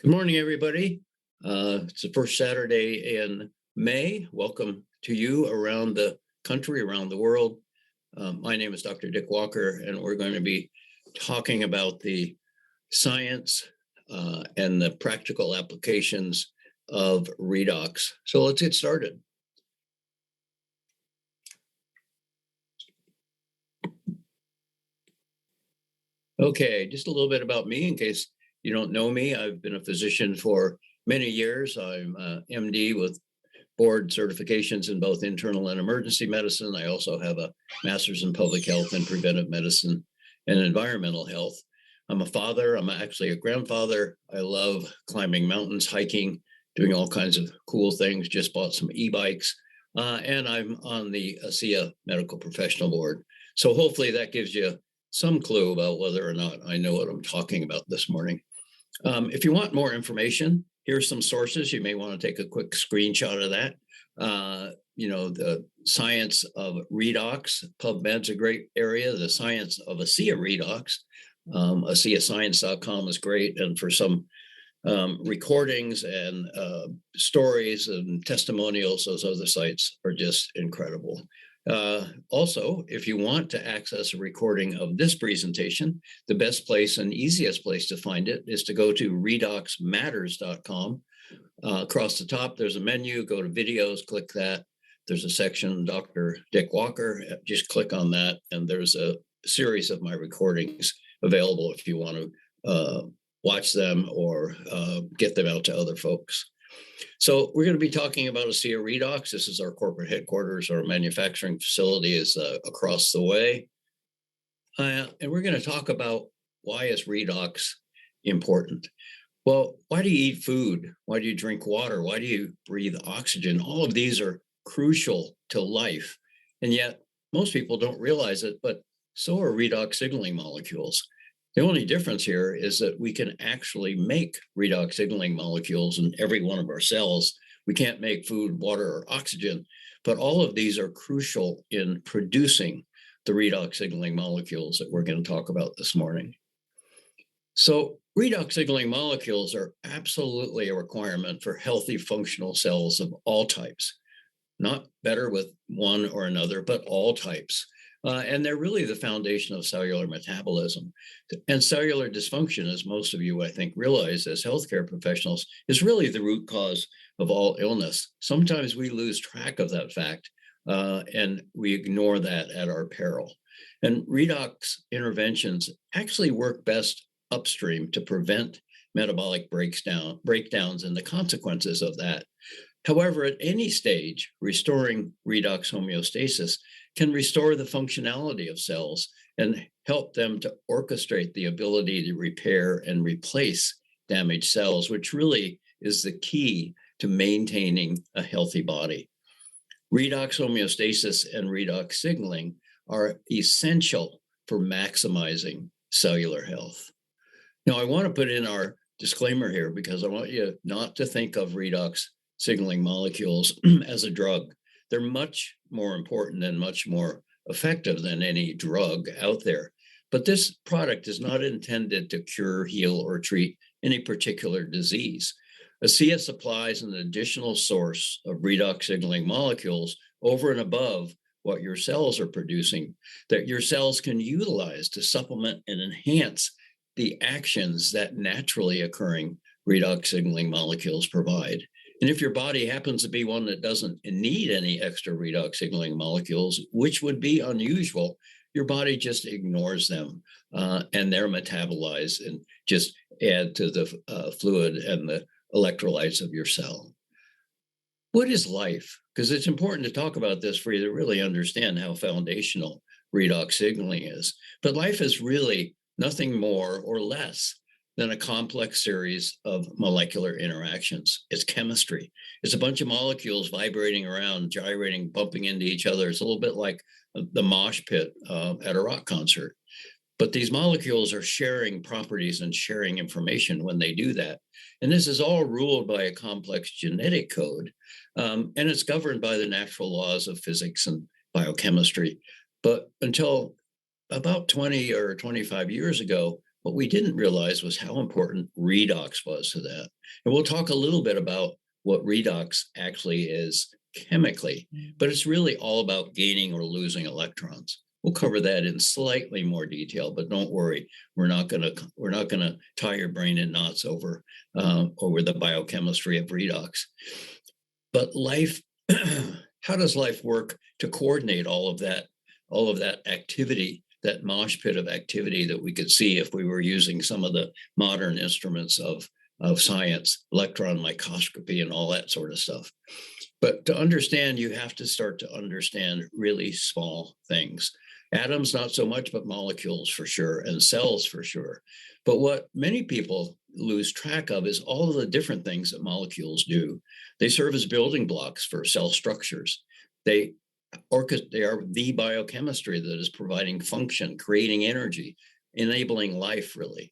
Good morning, everybody. It's the first Saturday in May. Welcome to you around the country, around the world. My name is Dr. Dick Walker, and we're going to be talking about the science and the practical applications of redox. So let's get started. Okay, just a little bit about me in case you don't know me. I've been a physician for many years. I'm MD with board certifications in both internal and emergency medicine. I also have a master's in public health and preventive medicine and environmental health. I'm a father. I'm actually a grandfather. I love climbing mountains, hiking, doing all kinds of cool things. Just bought some e-bikes. And I'm on the ASEA Medical Professional Board. So hopefully that gives you some clue about whether or not I know what I'm talking about this morning. If you want more information, here's some sources. You may want to take a quick screenshot of that. The science of redox, PubMed's a great area. The science of ASEA redox, ASEAscience.com is great. And for some recordings and stories and testimonials, those other sites are just incredible. Also, if you want to access a recording of this presentation, the best place and easiest place to find it is to go to redoxmatters.com. Across the top, there's a menu. Go to videos, click that. There's a section, Dr. Dick Walker. Just click on that, and there's a series of my recordings available if you want to watch them or get them out to other folks. So we're going to be talking about ASEA Redox. This is our corporate headquarters. Our manufacturing facility is across the way. And we're going to talk about why is redox important. Well, why do you eat food? Why do you drink water? Why do you breathe oxygen? All of these are crucial to life. And yet most people don't realize it, but so are redox signaling molecules. The only difference here is that we can actually make redox signaling molecules in every one of our cells. We can't make food, water, or oxygen, but all of these are crucial in producing the redox signaling molecules that we're going to talk about this morning. So redox signaling molecules are absolutely a requirement for healthy functional cells of all types, not better with one or another, but all types. And they're really the foundation of cellular metabolism. And cellular dysfunction, as most of you, I think, realize as healthcare professionals, is really the root cause of all illness. Sometimes we lose track of that fact, and we ignore that at our peril. And redox interventions actually work best upstream to prevent metabolic breakdowns and the consequences of that. However, at any stage, restoring redox homeostasis can restore the functionality of cells and help them to orchestrate the ability to repair and replace damaged cells, which really is the key to maintaining a healthy body. Redox homeostasis and redox signaling are essential for maximizing cellular health. Now, I want to put in our disclaimer here because I want you not to think of redox signaling molecules as a drug. They're much more important and much more effective than any drug out there. But this product is not intended to cure, heal, or treat any particular disease. ASEA supplies an additional source of redox signaling molecules over and above what your cells are producing that your cells can utilize to supplement and enhance the actions that naturally occurring redox signaling molecules provide. And if your body happens to be one that doesn't need any extra redox signaling molecules, which would be unusual, your body just ignores them and they're metabolized and just add to the fluid and the electrolytes of your cell. What is life? Because it's important to talk about this for you to really understand how foundational redox signaling is. But life is really nothing more or less than a complex series of molecular interactions. It's chemistry. It's a bunch of molecules vibrating around, gyrating, bumping into each other. It's a little bit like the mosh pit at a rock concert. But these molecules are sharing properties and sharing information when they do that. And this is all ruled by a complex genetic code. And it's governed by the natural laws of physics and biochemistry. But until about 20 or 25 years ago, What we didn't realize was how important redox was to that. And we'll talk a little bit about what redox actually is chemically, but it's really all about gaining or losing electrons. We'll cover that in slightly more detail, but don't worry, we're not going to tie your brain in knots over the biochemistry of redox. But life, how does life work to coordinate all of that activity, that mosh pit of activity that we could see if we were using some of the modern instruments of science, electron microscopy and all that sort of stuff. But to understand, you have to start to understand really small things. Atoms, not so much, but molecules for sure, and cells for sure. But what many people lose track of is all of the different things that molecules do. They serve as building blocks for cell structures. They are the biochemistry that is providing function, creating energy, enabling life, really.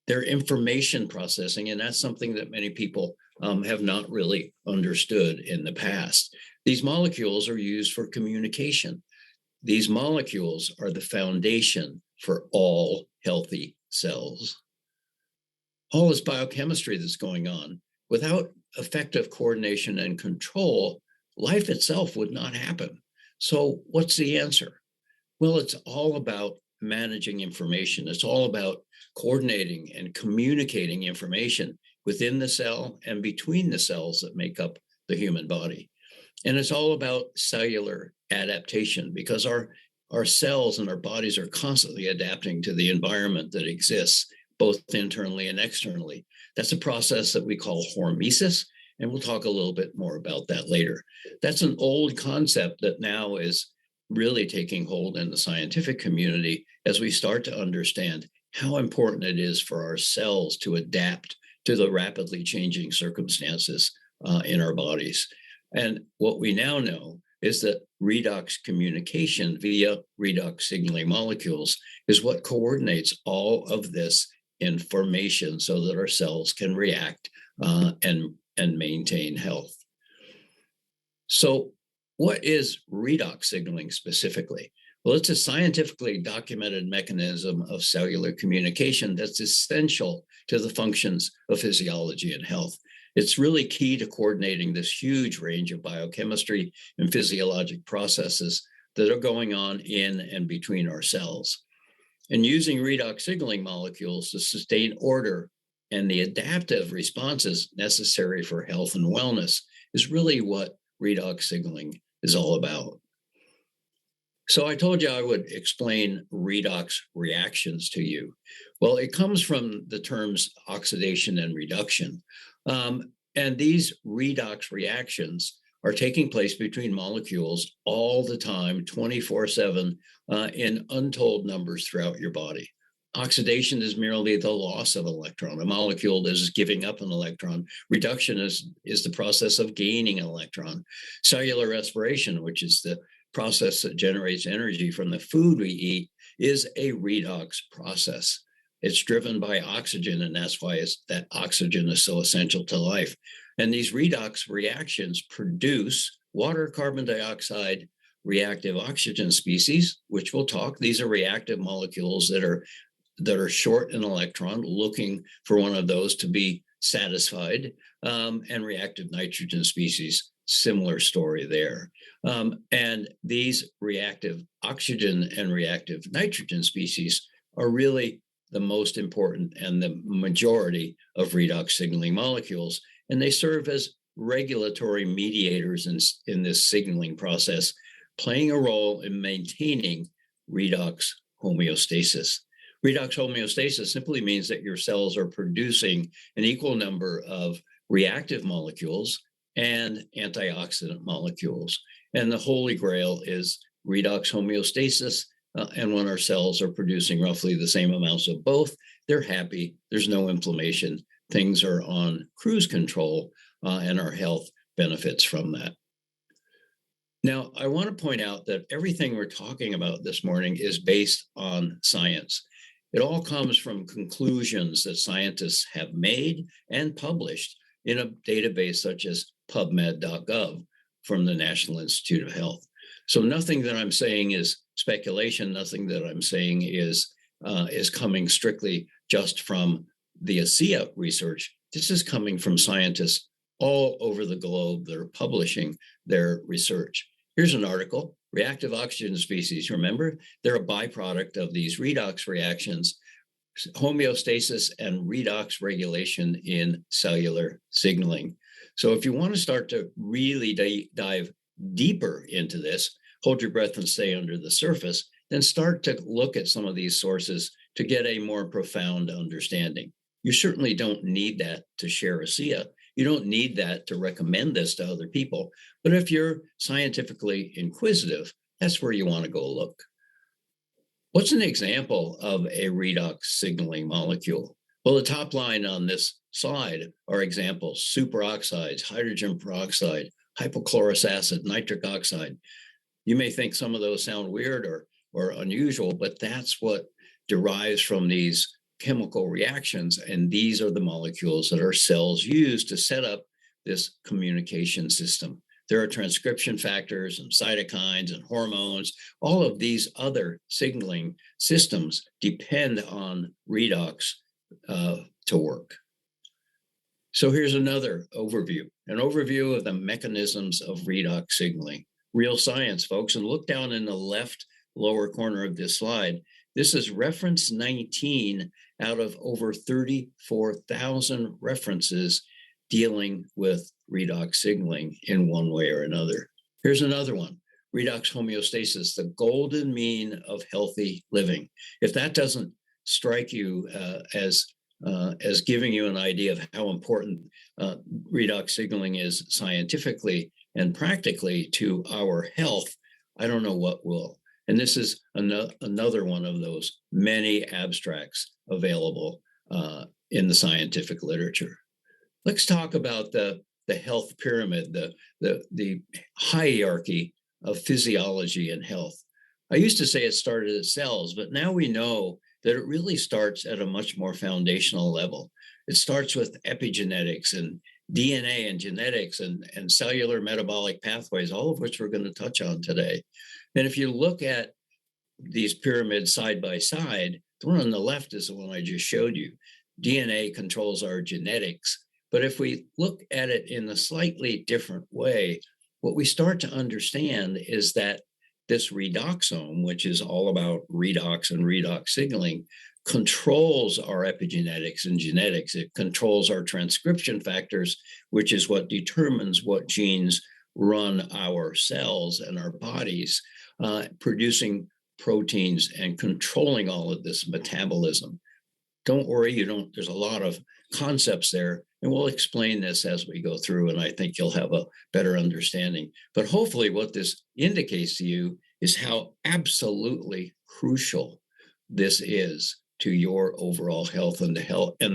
They're information processing, and that's something that many people have not really understood in the past. These molecules are used for communication. These molecules are the foundation for all healthy cells. All this biochemistry that's going on, without effective coordination and control, life itself would not happen. So what's the answer? Well, it's all about managing information. It's all about coordinating and communicating information within the cell and between the cells that make up the human body. And it's all about cellular adaptation, because our cells and our bodies are constantly adapting to the environment that exists, both internally and externally. That's a process that we call hormesis, and we'll talk a little bit more about that later. That's an old concept that now is really taking hold in the scientific community as we start to understand how important it is for our cells to adapt to the rapidly changing circumstances in our bodies. And what we now know is that redox communication via redox signaling molecules is what coordinates all of this information so that our cells can react and maintain health. So what is redox signaling specifically? Well, it's a scientifically documented mechanism of cellular communication that's essential to the functions of physiology and health. It's really key to coordinating this huge range of biochemistry and physiologic processes that are going on in and between our cells. And using redox signaling molecules to sustain order and the adaptive responses necessary for health and wellness is really what redox signaling is all about. So I told you I would explain redox reactions to you. Well, it comes from the terms oxidation and reduction. And these redox reactions are taking place between molecules all the time, 24/7, in untold numbers throughout your body. Oxidation is merely the loss of an electron. A molecule is giving up an electron. Reduction is the process of gaining an electron. Cellular respiration, which is the process that generates energy from the food we eat, is a redox process. It's driven by oxygen, and that's why that oxygen is so essential to life. And these redox reactions produce water, carbon dioxide, reactive oxygen species, which we'll talk. These are reactive molecules that are short an electron, looking for one of those to be satisfied, and reactive nitrogen species, similar story there. And these reactive oxygen and reactive nitrogen species are really the most important and the majority of redox signaling molecules, and they serve as regulatory mediators in this signaling process, playing a role in maintaining redox homeostasis. Redox homeostasis simply means that your cells are producing an equal number of reactive molecules and antioxidant molecules. And the holy grail is redox homeostasis. And when our cells are producing roughly the same amounts of both, they're happy, there's no inflammation, things are on cruise control, and our health benefits from that. Now, I want to point out that everything we're talking about this morning is based on science. It all comes from conclusions that scientists have made and published in a database such as PubMed.gov from the National Institute of Health. So nothing that I'm saying is speculation. Nothing that I'm saying is is coming strictly just from the ASEA research. This is coming from scientists all over the globe that are publishing their research. Here's an article, reactive oxygen species. Remember, they're a byproduct of these redox reactions, homeostasis and redox regulation in cellular signaling. So if you want to start to really dive deeper into this, hold your breath and stay under the surface, then start to look at some of these sources to get a more profound understanding. You certainly don't need that to share ASEA. You don't need that to recommend this to other people. But if you're scientifically inquisitive, that's where you want to go look. What's an example of a redox signaling molecule? Well, the top line on this slide are examples: superoxides, hydrogen peroxide, hypochlorous acid, nitric oxide. You may think some of those sound weird or unusual, but that's what derives from these chemical reactions. And these are the molecules that our cells use to set up this communication system. There are transcription factors and cytokines and hormones. All of these other signaling systems depend on redox to work. So here's another overview, an overview of the mechanisms of redox signaling. Real science, folks. And look down in the left lower corner of this slide. This is reference 19 out of over 34,000 references dealing with redox signaling in one way or another. Here's another one, redox homeostasis, the golden mean of healthy living. If that doesn't strike you as giving you an idea of how important redox signaling is scientifically and practically to our health, I don't know what will. And this is another one of those many abstracts available in the scientific literature. Let's talk about the health pyramid, the hierarchy of physiology and health. I used to say it started at cells, but now we know that it really starts at a much more foundational level. It starts with epigenetics and DNA and genetics and cellular metabolic pathways, all of which we're going to touch on today. And if you look at these pyramids side by side, the one on the left is the one I just showed you. DNA controls our genetics. But if we look at it in a slightly different way, what we start to understand is that this redoxome, which is all about redox and redox signaling, controls our epigenetics and genetics. It controls our transcription factors, which is what determines what genes run our cells and our bodies, producing proteins and controlling all of this metabolism. Don't worry, there's a lot of concepts there, and we'll explain this as we go through, and I think you'll have a better understanding. But hopefully what this indicates to you is how absolutely crucial this is to your overall health and the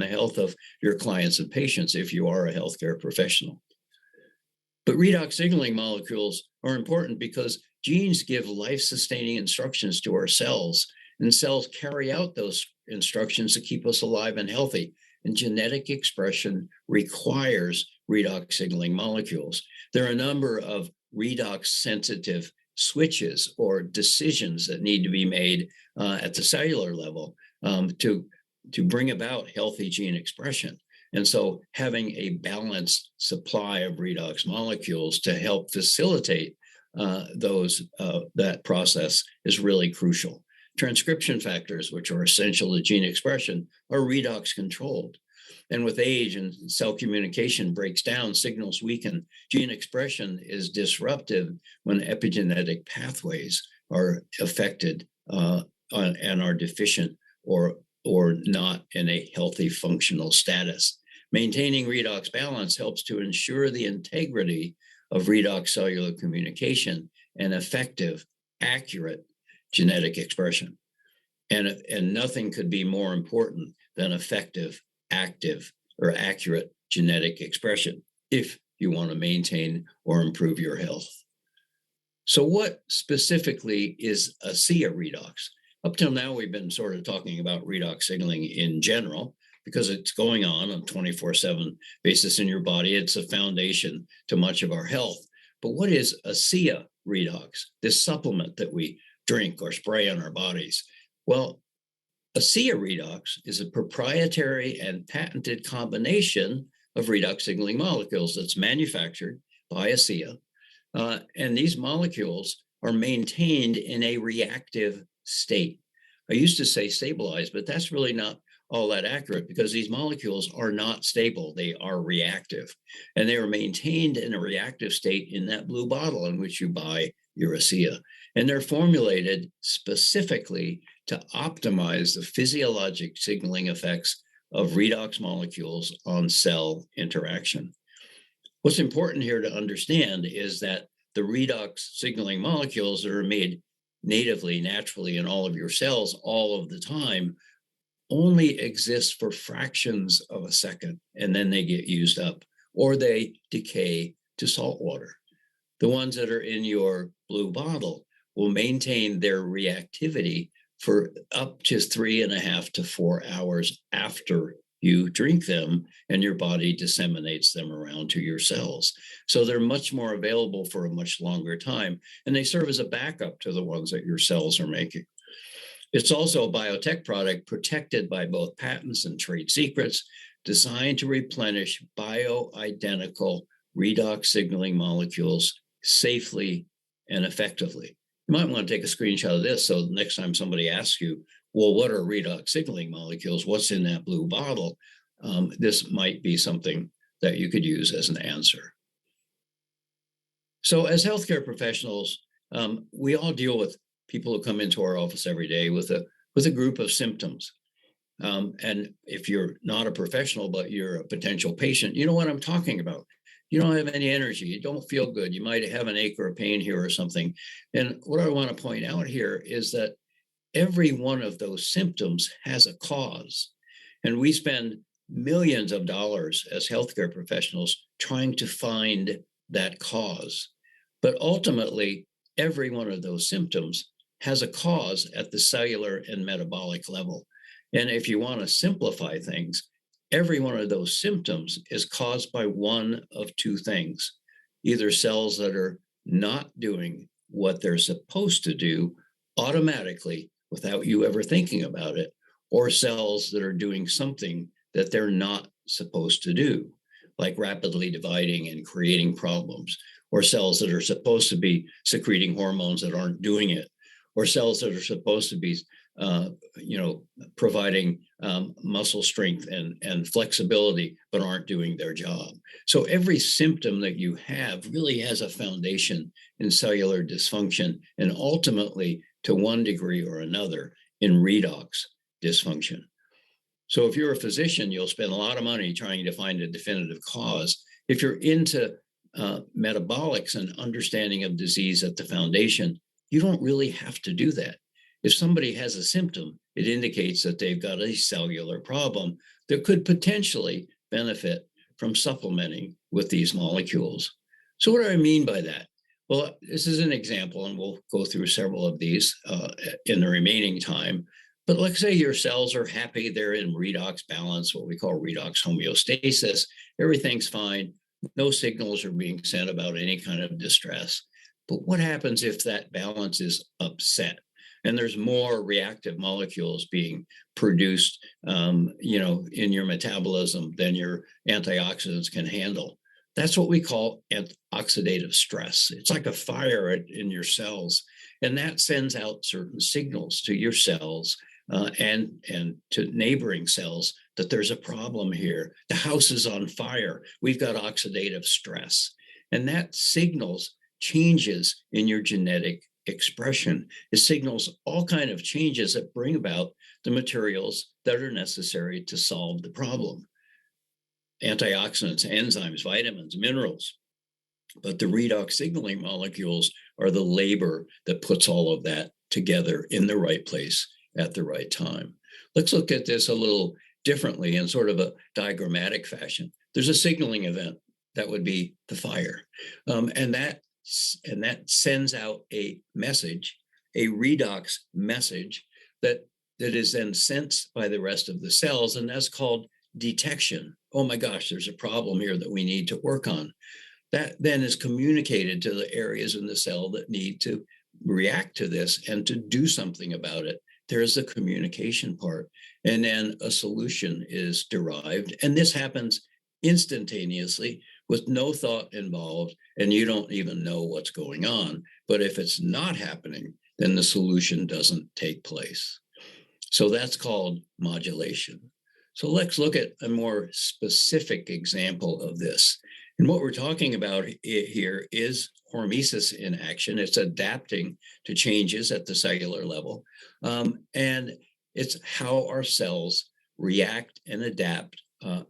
health of your clients and patients if you are a healthcare professional. But redox signaling molecules are important because genes give life-sustaining instructions to our cells, and cells carry out those instructions to keep us alive and healthy. And genetic expression requires redox signaling molecules. There are a number of redox-sensitive switches or decisions that need to be made at the cellular level to bring about healthy gene expression. And so having a balanced supply of redox molecules to help facilitate that process is really crucial. Transcription factors, which are essential to gene expression, are redox controlled. And with age and cell communication breaks down, signals weaken, gene expression is disrupted when epigenetic pathways are affected and are deficient or not in a healthy functional status. Maintaining redox balance helps to ensure the integrity of redox cellular communication and effective, accurate genetic expression. And nothing could be more important than effective, active, or accurate genetic expression if you want to maintain or improve your health. So what specifically is ASEA redox? Up till now, we've been sort of talking about redox signaling in general because it's going on a 24/7 basis in your body. It's a foundation to much of our health. But what is ASEA redox, this supplement that we drink or spray on our bodies? Well, Asea redox is a proprietary and patented combination of redox signaling molecules that's manufactured by Asea. And these molecules are maintained in a reactive state. I used to say stabilized, but that's really not all that accurate because these molecules are not stable. They are reactive, and they are maintained in a reactive state in that blue bottle in which you buy your Asea. And they're formulated specifically to optimize the physiologic signaling effects of redox molecules on cell interaction. What's important here to understand is that the redox signaling molecules that are made natively, naturally in all of your cells all of the time only exist for fractions of a second, and then they get used up, or they decay to salt water. The ones that are in your blue bottle will maintain their reactivity for up to 3.5 to 4 hours after you drink them, and your body disseminates them around to your cells. So they're much more available for a much longer time, and they serve as a backup to the ones that your cells are making. It's also a biotech product protected by both patents and trade secrets, designed to replenish bioidentical redox signaling molecules safely and effectively. You might want to take a screenshot of this so the next time somebody asks you, well, what are redox signaling molecules? What's in that blue bottle? This might be something that you could use as an answer. So as healthcare professionals, we all deal with people who come into our office every day with a group of symptoms. And if you're not a professional, but you're a potential patient, you know what I'm talking about. You don't have any energy. You don't feel good. You might have an ache or a pain here or something. And what I want to point out here is that every one of those symptoms has a cause. And we spend millions of dollars as healthcare professionals trying to find that cause. But ultimately, every one of those symptoms has a cause at the cellular and metabolic level. And if you want to simplify things, every one of those symptoms is caused by one of two things: either cells that are not doing what they're supposed to do automatically without you ever thinking about it, or cells that are doing something that they're not supposed to do, like rapidly dividing and creating problems, or cells that are supposed to be secreting hormones that aren't doing it, or cells that are supposed to be providing muscle strength and flexibility, but aren't doing their job. So every symptom that you have really has a foundation in cellular dysfunction, and ultimately, to one degree or another, in redox dysfunction. So if you're a physician, you'll spend a lot of money trying to find a definitive cause. If you're into metabolics and understanding of disease at the foundation, you don't really have to do that. If somebody has a symptom, it indicates that they've got a cellular problem that could potentially benefit from supplementing with these molecules. So what do I mean by that? Well, this is an example, and we'll go through several of these in the remaining time. But let's say your cells are happy, they're in redox balance, what we call redox homeostasis. Everything's fine. No signals are being sent about any kind of distress. But what happens if that balance is upset and there's more reactive molecules being produced, in your metabolism than your antioxidants can handle? That's what we call oxidative stress. It's like a fire in your cells, and that sends out certain signals to your cells and to neighboring cells that there's a problem here. The house is on fire. We've got oxidative stress, and that signals changes in your genetic expression. It signals all kinds of changes that bring about the materials that are necessary to solve the problem. Antioxidants, enzymes, vitamins, minerals. But the redox signaling molecules are the labor that puts all of that together in the right place at the right time. Let's look at this a little differently in sort of a diagrammatic fashion. There's a signaling event that would be the fire. And that sends out a message, a redox message that is then sensed by the rest of the cells, and that's called detection. Oh my gosh, there's a problem here that we need to work on. That then is communicated to the areas in the cell that need to react to this and to do something about it. there's the communication part. And then a solution is derived. And this happens instantaneously with no thought involved, and you don't even know what's going on. But if it's not happening, then the solution doesn't take place. So that's called modulation. So let's look at a more specific example of this. And what we're talking about here is hormesis in action. It's adapting to changes at the cellular level. And it's how our cells react and adapt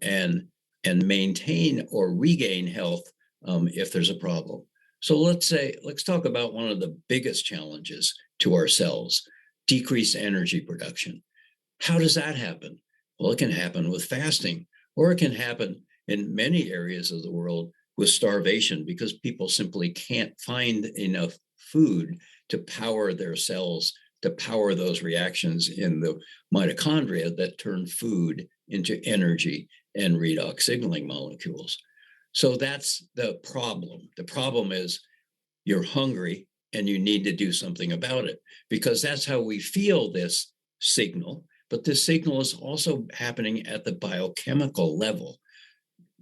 and maintain or regain health if there's a problem. So let's talk about one of the biggest challenges to our cells, decreased energy production. How does that happen? Well, it can happen with fasting, or it can happen in many areas of the world with starvation, because people simply can't find enough food to power their cells, to power those reactions in the mitochondria that turn food into energy and redox signaling molecules. So that's the problem. The problem is you're hungry and you need to do something about it, because that's how we feel this signal. But this signal is also happening at the biochemical level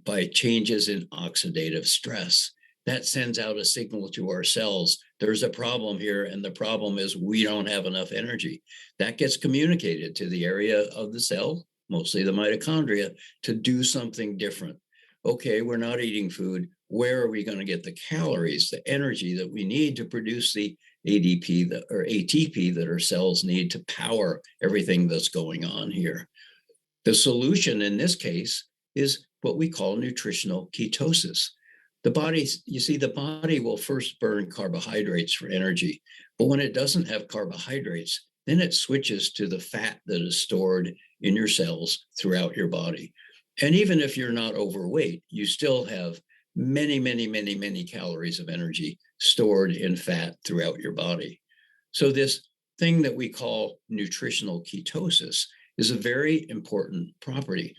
by changes in oxidative stress. That sends out a signal to our cells. There's a problem here, and the problem is we don't have enough energy. That gets communicated to the area of the cell, mostly the mitochondria, to do something different. Okay, we're not eating food. Where are we going to get the calories, the energy that we need to produce the ADP or ATP that our cells need to power everything that's going on here? The solution in this case is what we call nutritional ketosis. The body will first burn carbohydrates for energy, but when it doesn't have carbohydrates, then it switches to the fat that is stored in your cells throughout your body. And even if you're not overweight, you still have many, many, many, many calories of energy stored in fat throughout your body. So this thing that we call nutritional ketosis is a very important property.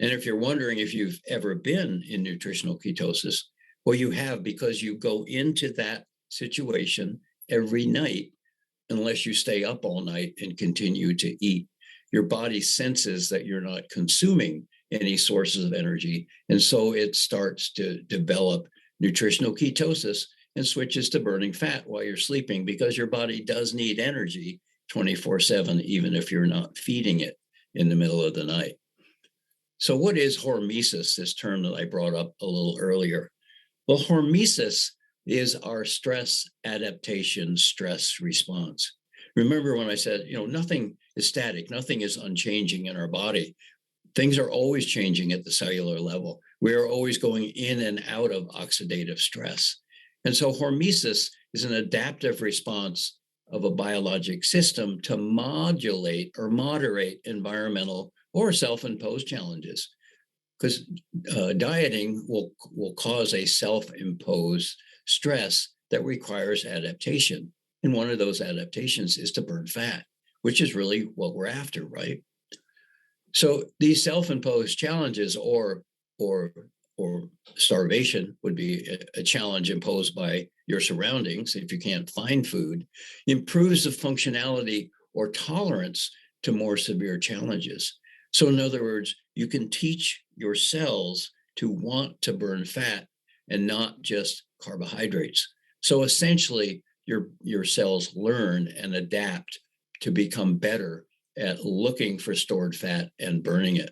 And if you're wondering if you've ever been in nutritional ketosis, well, you have, because you go into that situation every night unless you stay up all night and continue to eat. Your body senses that you're not consuming any sources of energy, and so it starts to develop nutritional ketosis and switches to burning fat while you're sleeping, because your body does need energy 24/7, even if you're not feeding it in the middle of the night. So what is hormesis, this term that I brought up a little earlier? Well, hormesis is our stress adaptation, stress response. Remember when I said, nothing is static, nothing is unchanging in our body. Things are always changing at the cellular level. We are always going in and out of oxidative stress. And so hormesis is an adaptive response of a biologic system to modulate or moderate environmental or self-imposed challenges. Because dieting will cause a self-imposed stress that requires adaptation. And one of those adaptations is to burn fat, which is really what we're after, right? So these self-imposed challenges or starvation would be a challenge imposed by your surroundings if you can't find food, improves the functionality or tolerance to more severe challenges. So in other words, you can teach your cells to want to burn fat and not just carbohydrates. So essentially, your cells learn and adapt to become better at looking for stored fat and burning it.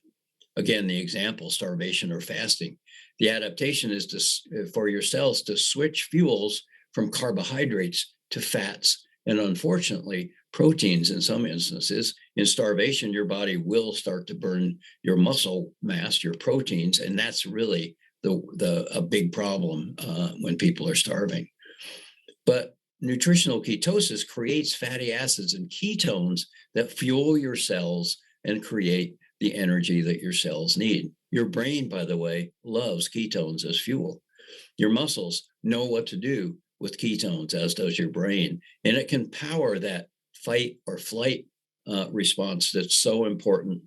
Again, the example, starvation or fasting. The adaptation is for your cells to switch fuels from carbohydrates to fats, and unfortunately, proteins in some instances. In starvation, your body will start to burn your muscle mass, your proteins, and that's really a big problem when people are starving. But nutritional ketosis creates fatty acids and ketones that fuel your cells and create the energy that your cells need. Your brain, by the way, loves ketones as fuel. Your muscles know what to do with ketones, as does your brain, and it can power that fight or flight response that's so important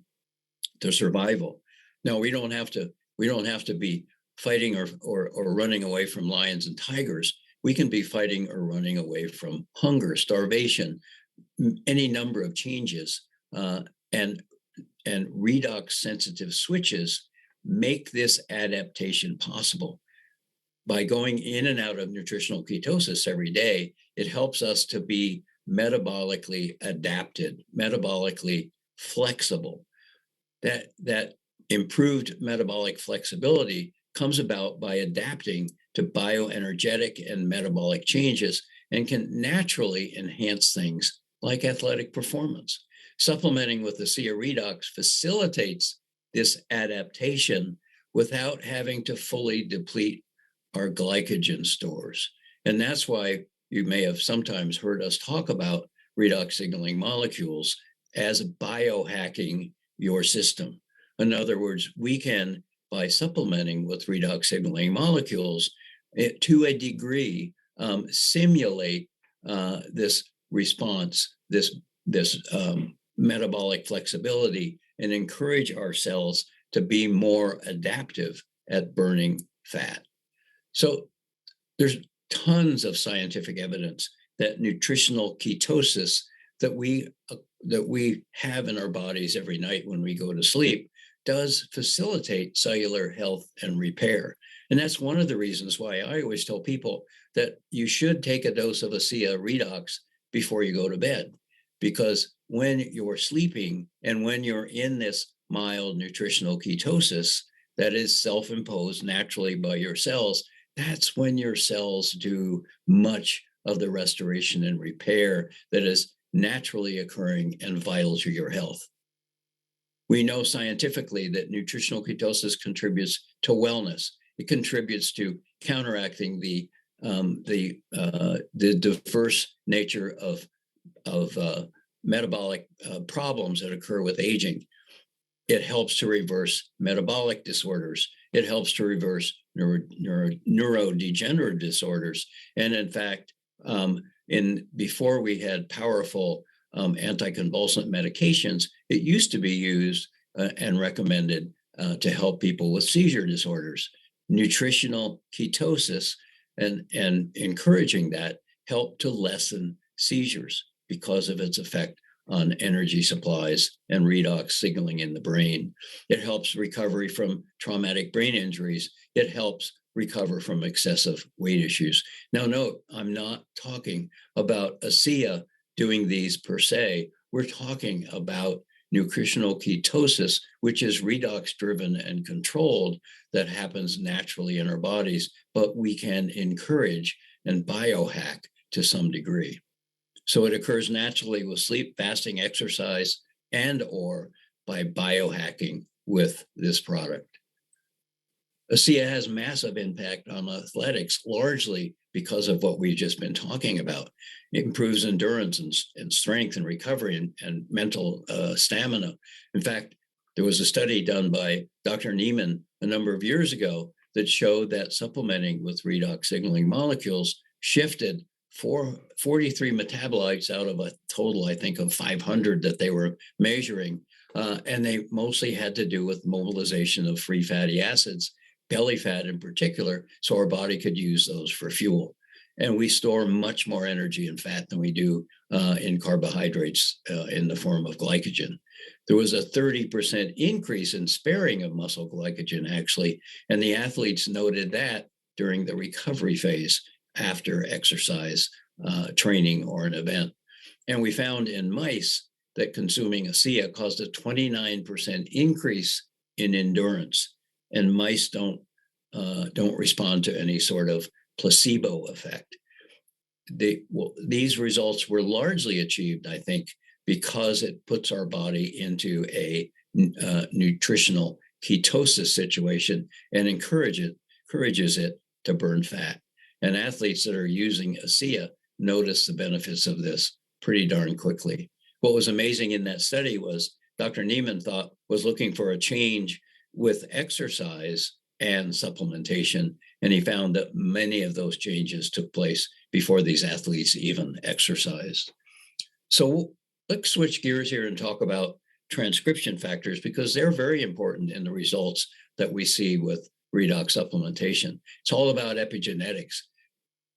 to survival. Now, we don't have to be fighting or running away from lions and tigers. We can be fighting or running away from hunger, starvation, any number of changes, and redox sensitive switches make this adaptation possible. By going in and out of nutritional ketosis every day, it helps us to be metabolically adapted, metabolically flexible. That improved metabolic flexibility comes about by adapting to bioenergetic and metabolic changes and can naturally enhance things like athletic performance. Supplementing with ASEA Redox facilitates this adaptation without having to fully deplete our glycogen stores. And that's why you may have sometimes heard us talk about redox signaling molecules as biohacking your system. In other words, we can, by supplementing with redox signaling molecules, to a degree, simulate this response, this metabolic flexibility, and encourage our cells to be more adaptive at burning fat. So there's tons of scientific evidence that nutritional ketosis that we have in our bodies every night when we go to sleep does facilitate cellular health and repair. And that's one of the reasons why I always tell people that you should take a dose of ASEA Redox before you go to bed, because when you're sleeping and when you're in this mild nutritional ketosis that is self-imposed naturally by your cells, that's when your cells do much of the restoration and repair that is naturally occurring and vital to your health. We know scientifically that nutritional ketosis contributes to wellness. It contributes to counteracting the diverse nature of metabolic problems that occur with aging. It helps to reverse metabolic disorders. It helps to reverse neurodegenerative disorders. And in fact, before we had powerful anticonvulsant medications, it used to be used and recommended to help people with seizure disorders. Nutritional ketosis and encouraging that helped to lessen seizures because of its effect on energy supplies and redox signaling in the brain. It helps recovery from traumatic brain injuries. It helps recover from excessive weight issues. Now, note, I'm not talking about ASEA doing these per se. We're talking about nutritional ketosis, which is redox driven and controlled, that happens naturally in our bodies, but we can encourage and biohack to some degree. So it occurs naturally with sleep, fasting, exercise, and or by biohacking with this product. ASEA has massive impact on athletics, largely because of what we've just been talking about. It improves endurance and strength and recovery and mental stamina. In fact, there was a study done by Dr. Neiman a number of years ago that showed that supplementing with redox signaling molecules shifted 43 metabolites out of a total, I think, of 500 that they were measuring. And they mostly had to do with mobilization of free fatty acids, belly fat in particular, so our body could use those for fuel. And we store much more energy in fat than we do in carbohydrates in the form of glycogen. There was a 30% increase in sparing of muscle glycogen, actually, and the athletes noted that during the recovery phase after exercise, training, or an event. And we found in mice that consuming ASEA caused a 29% increase in endurance. And mice don't respond to any sort of placebo effect. These results were largely achieved, I think, because it puts our body into a nutritional ketosis situation and encourages it to burn fat. And athletes that are using ASEA notice the benefits of this pretty darn quickly. What was amazing in that study was Dr. Neiman was looking for a change with exercise and supplementation, and he found that many of those changes took place before these athletes even exercised. So let's switch gears here and talk about transcription factors, because they're very important in the results that we see with redox supplementation. It's all about epigenetics.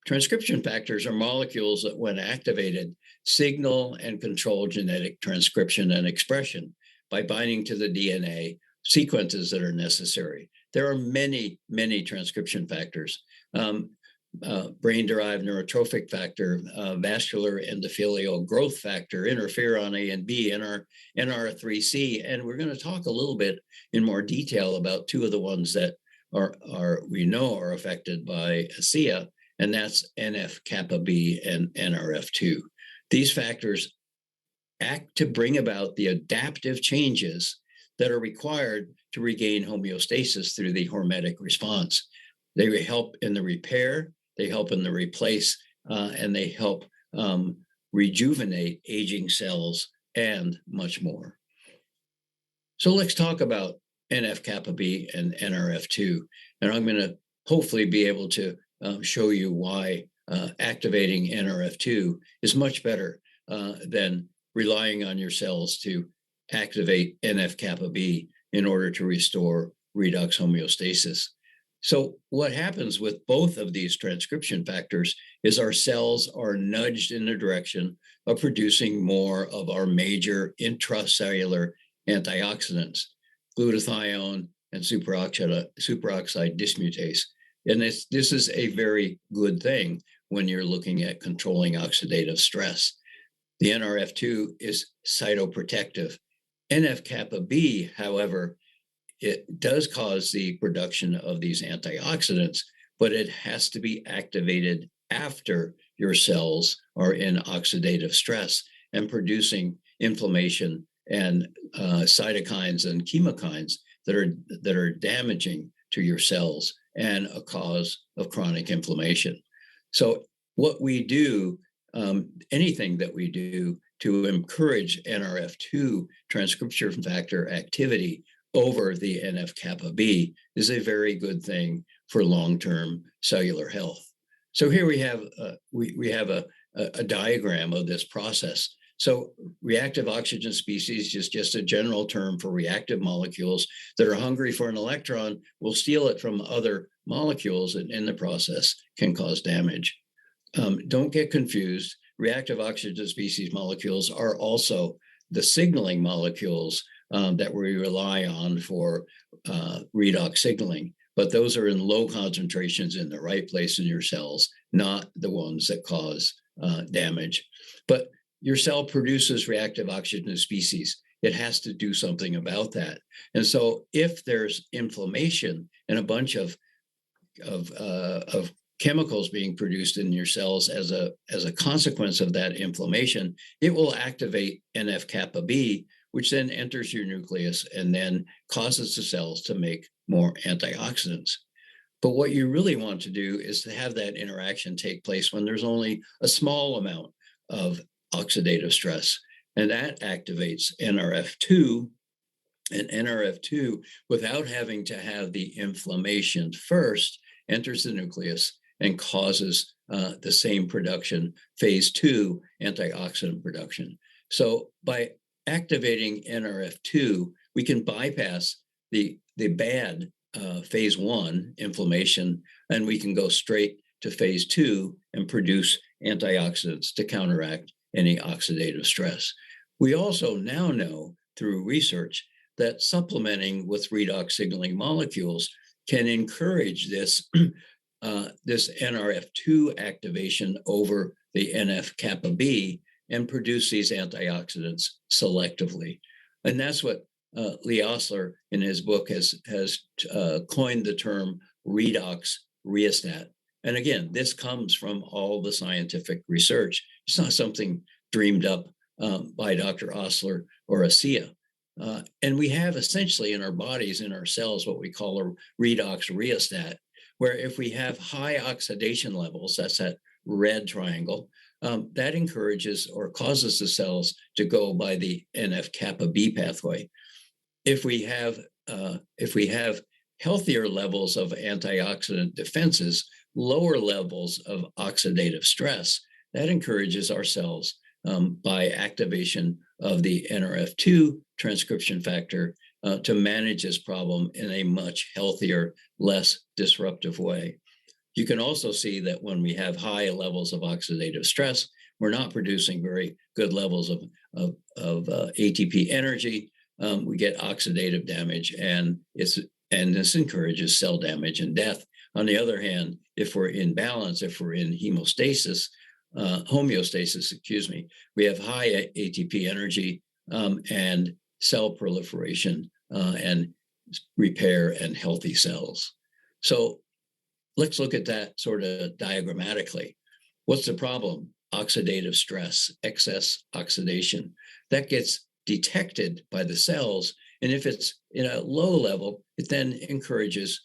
Transcription factors are molecules that, when activated, signal and control genetic transcription and expression by binding to the DNA sequences that are necessary. There are many, many transcription factors. Brain-derived neurotrophic factor, vascular endothelial growth factor, interferon A and B, NR3C, and we're going to talk a little bit in more detail about two of the ones that we know are affected by ASEA, and that's NF-kappa B and NRF2. These factors act to bring about the adaptive changes that are required to regain homeostasis through the hormetic response. They help in the repair, they help in the replace, and they help rejuvenate aging cells and much more. So let's talk about NF-kappa B and NRF2. And I'm going to hopefully be able to show you why activating NRF2 is much better than relying on your cells to activate NF-kappa B in order to restore redox homeostasis. So what happens with both of these transcription factors is our cells are nudged in the direction of producing more of our major intracellular antioxidants, glutathione and superoxide dismutase. And this is a very good thing when you're looking at controlling oxidative stress. The NRF2 is cytoprotective. NF-kappa B, however, it does cause the production of these antioxidants, but it has to be activated after your cells are in oxidative stress and producing inflammation and cytokines and chemokines that are damaging to your cells and a cause of chronic inflammation. So what we do, anything that we do to encourage NRF2 transcription factor activity over the NF-kappa B is a very good thing for long-term cellular health. So here we have a diagram of this process. So reactive oxygen species is just a general term for reactive molecules that are hungry for an electron, will steal it from other molecules, and in the process can cause damage. Don't get confused. Reactive oxygen species molecules are also the signaling molecules that we rely on for redox signaling, but those are in low concentrations in the right place in your cells, not the ones that cause damage. But your cell produces reactive oxygen species. It has to do something about that. And so if there's inflammation and a bunch of chemicals being produced in your cells as a consequence of that inflammation, it will activate NF-kappa B, which then enters your nucleus and then causes the cells to make more antioxidants. But what you really want to do is to have that interaction take place when there's only a small amount of oxidative stress, and that activates NRF2, and NRF2, without having to have the inflammation first, enters the nucleus and causes the same production, phase 2 antioxidant production. So by activating NRF2, we can bypass the bad phase 1 inflammation, and we can go straight to phase 2 and produce antioxidants to counteract any oxidative stress. We also now know through research that supplementing with redox signaling molecules can encourage this NRF2 activation over the NF-kappa B and produce these antioxidants selectively. And that's what Lee Osler in his book has coined the term redox rheostat. And again, this comes from all the scientific research. It's not something dreamed up by Dr. Osler or Asea. And we have essentially in our bodies, in our cells, what we call a redox rheostat, where if we have high oxidation levels, that's that red triangle, that encourages or causes the cells to go by the NF-kappa B pathway. If we have healthier levels of antioxidant defenses, lower levels of oxidative stress, that encourages our cells by activation of the NRF2 transcription factor to manage this problem in a much healthier, less disruptive way. You can also see that when we have high levels of oxidative stress, we're not producing very good levels of ATP energy. We get oxidative damage, and this encourages cell damage and death. On the other hand, if we're in balance, if we're in homeostasis, we have high ATP energy and cell proliferation and repair and healthy cells. So let's look at that sort of diagrammatically. What's the problem? Oxidative stress, excess oxidation. That gets detected by the cells. And if it's in a low level, it then encourages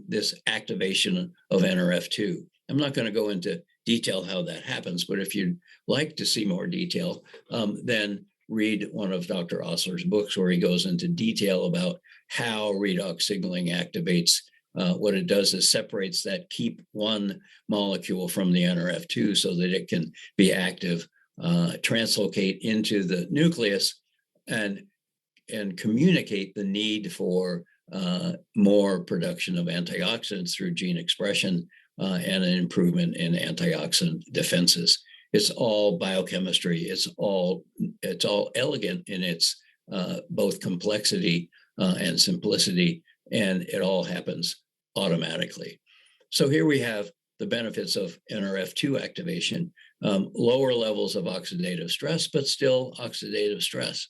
this activation of NRF2. I'm not going to go into detail how that happens, but if you'd like to see more detail, then read one of Dr. Osler's books where he goes into detail about how redox signaling activates. What it does is separates that keep one molecule from the NRF2 so that it can be active, translocate into the nucleus and communicate the need for more production of antioxidants through gene expression and an improvement in antioxidant defenses. It's all biochemistry. It's all elegant in its both complexity and simplicity, and it all happens automatically. So here we have the benefits of NRF2 activation, lower levels of oxidative stress, but still oxidative stress.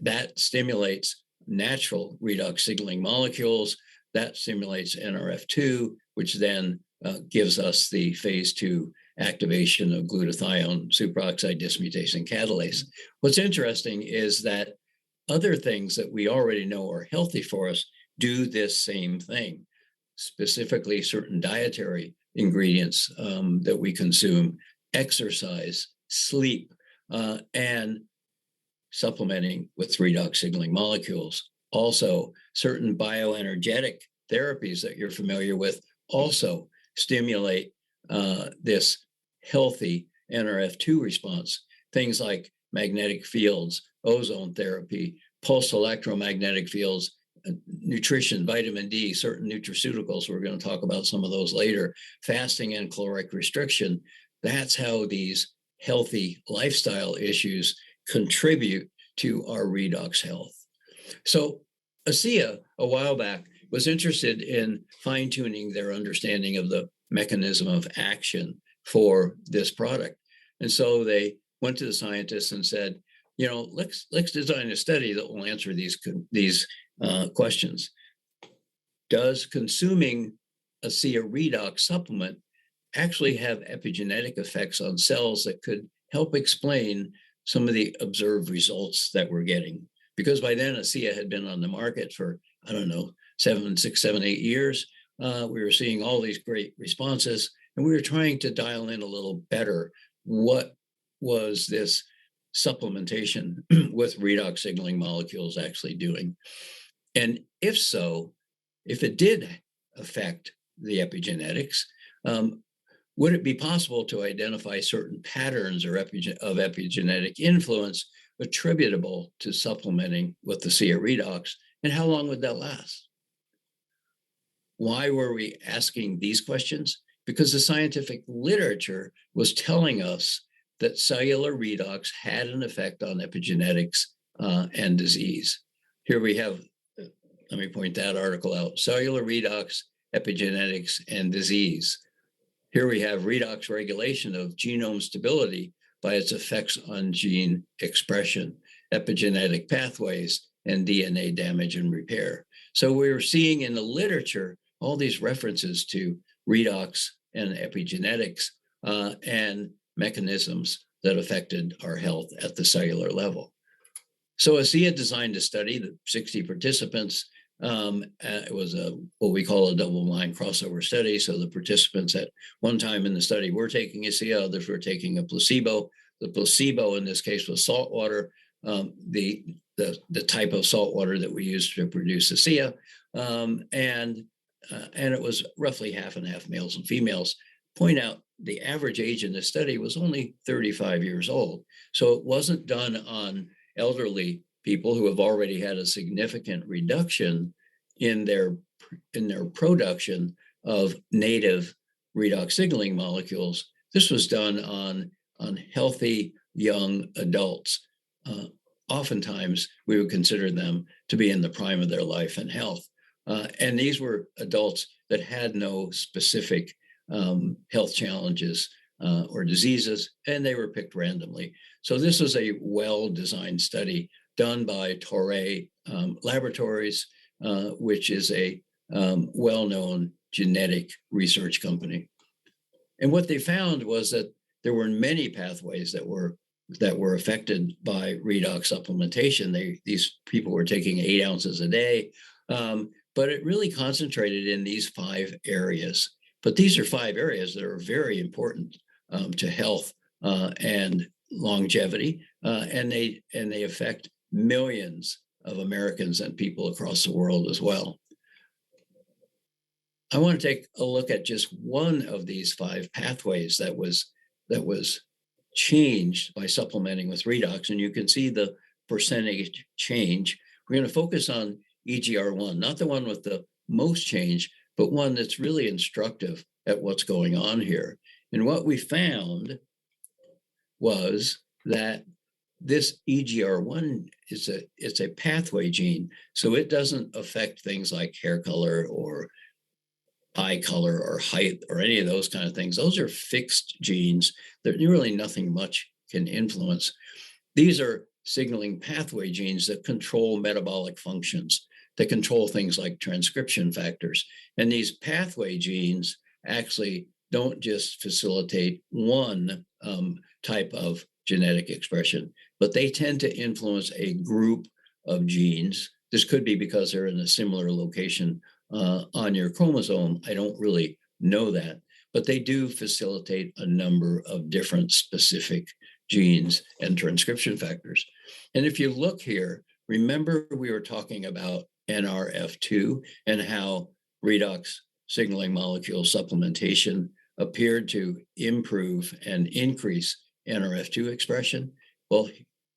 That stimulates natural redox signaling molecules. That stimulates NRF2, which then gives us the phase 2 activation of glutathione, superoxide dismutase, and catalase. What's interesting is that other things that we already know are healthy for us do this same thing, specifically certain dietary ingredients that we consume, exercise, sleep, and supplementing with redox signaling molecules. Also, certain bioenergetic therapies that you're familiar with also stimulate this healthy NRF2 response. Things like magnetic fields, ozone therapy, pulse electromagnetic fields, nutrition, vitamin D, certain nutraceuticals, we're going to talk about some of those later, fasting and caloric restriction. That's how these healthy lifestyle issues contribute to our redox health. So Asea, a while back, was interested in fine-tuning their understanding of the mechanism of action for this product. And so they went to the scientists and said, let's design a study that will answer these questions. Does consuming Asea redox supplement actually have epigenetic effects on cells that could help explain some of the observed results that we're getting? Because by then Asea had been on the market for, 6, 7, 8 years. We were seeing all these great responses, and we were trying to dial in a little better what was this supplementation with redox signaling molecules actually doing. And if so, if it did affect the epigenetics, would it be possible to identify certain patterns of epigenetic influence attributable to supplementing with the Asea redox, and how long would that last? Why were we asking these questions? Because the scientific literature was telling us that cellular redox had an effect on epigenetics and disease. Here we have, let me point that article out, cellular redox, epigenetics, and disease. Here we have redox regulation of genome stability by its effects on gene expression, epigenetic pathways, and DNA damage and repair. So we were seeing in the literature all these references to redox and epigenetics and mechanisms that affected our health at the cellular level. So Asea designed a study, the 60 participants. It was what we call a double-blind crossover study. So the participants at one time in the study were taking Asea, others were taking a placebo. The placebo in this case was salt water, the type of salt water that we use to produce Asea, and it was roughly half and half males and females. Point out the average age in the study was only 35 years old. So it wasn't done on elderly people who have already had a significant reduction in their production of native redox signaling molecules. This was done on on healthy young adults. Oftentimes, we would consider them to be in the prime of their life and health. And these were adults that had no specific health challenges or diseases, and they were picked randomly. So this was a well-designed study done by Torrey Laboratories, which is a well-known genetic research company. And what they found was that there were many pathways that were affected by redox supplementation. These people were taking 8 ounces a day, but it really concentrated in these 5 areas. But these are 5 areas that are very important to health and longevity, and they affect millions of Americans and people across the world as well. I want to take a look at just one of these 5 pathways that was changed by supplementing with redox, and you can see the percentage change. We're going to focus on EGR1, not the one with the most change, but one that's really instructive at what's going on here. And what we found was that this EGR1 it's a pathway gene, so it doesn't affect things like hair color or eye color or height or any of those kind of things. Those are fixed genes that really nothing much can influence. These are signaling pathway genes that control metabolic functions, that control things like transcription factors. And these pathway genes actually don't just facilitate one type of genetic expression, but they tend to influence a group of genes. This could be because they're in a similar location on your chromosome. I don't really know that, but they do facilitate a number of different specific genes and transcription factors. And if you look here, remember we were talking about NRF2 and how redox signaling molecule supplementation appeared to improve and increase NRF2 expression. Well,